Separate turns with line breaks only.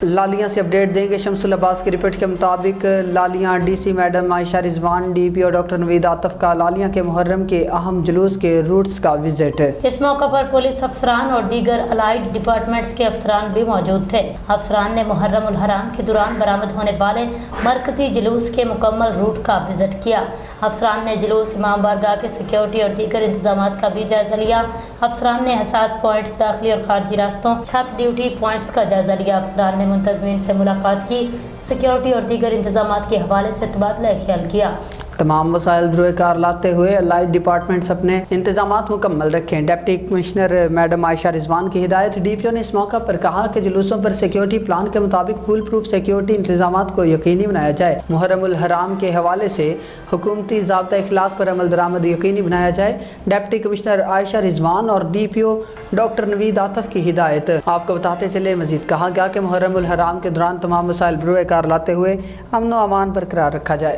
لالیاں سے اپڈیٹ دیں گے شمس العباس کی رپورٹ کے مطابق لالیاں ڈی سی میڈم عائشہ رضوان، ڈی پی او ڈاکٹر نوید عاطف کا لالیاں کے محرم کے اہم جلوس کے روٹس کا وزٹ۔
اس موقع پر پولیس افسران اور دیگر الائڈ ڈپارٹمنٹس کے افسران بھی موجود تھے۔ افسران نے محرم الحرام کے دوران برآمد ہونے والے مرکزی جلوس کے مکمل روٹ کا وزٹ کیا۔ افسران نے جلوس، امام بارگاہ کے سیکیورٹی اور دیگر انتظامات کا بھی جائزہ لیا۔ افسران نے حساس پوائنٹس، داخلی اور خارجی راستوں، چھت ڈیوٹی پوائنٹس کا جائزہ لیا۔ افسران نے منتظمین سے ملاقات کی، سیکیورٹی اور دیگر انتظامات کے حوالے سے تبادلہ خیال کیا۔ تمام
وسائل بروئے کار لاتے ہوئے الائڈ ڈپارٹمنٹس اپنے انتظامات مکمل رکھیں۔ ڈپٹی کمشنر میڈم عائشہ رضوان کی ہدایت۔ ڈی پی او نے اس موقع پر کہا کہ جلوسوں پر سیکیورٹی پلان کے مطابق فول پروف سیکیورٹی انتظامات کو یقینی بنایا جائے۔ محرم الحرام کے حوالے سے حکومتی ضابطہ اخلاق پر عمل درآمد یقینی بنایا جائے۔ ڈپٹی کمشنر عائشہ رضوان اور ڈی پی او ڈاکٹر نوید عاطف کی ہدایت۔ آپ کو بتاتے چلے، مزید کہا گیا کہ محرم الحرام کے دوران تمام وسائل بروئے کار لاتے ہوئے امن و امان برقرار رکھا جائے۔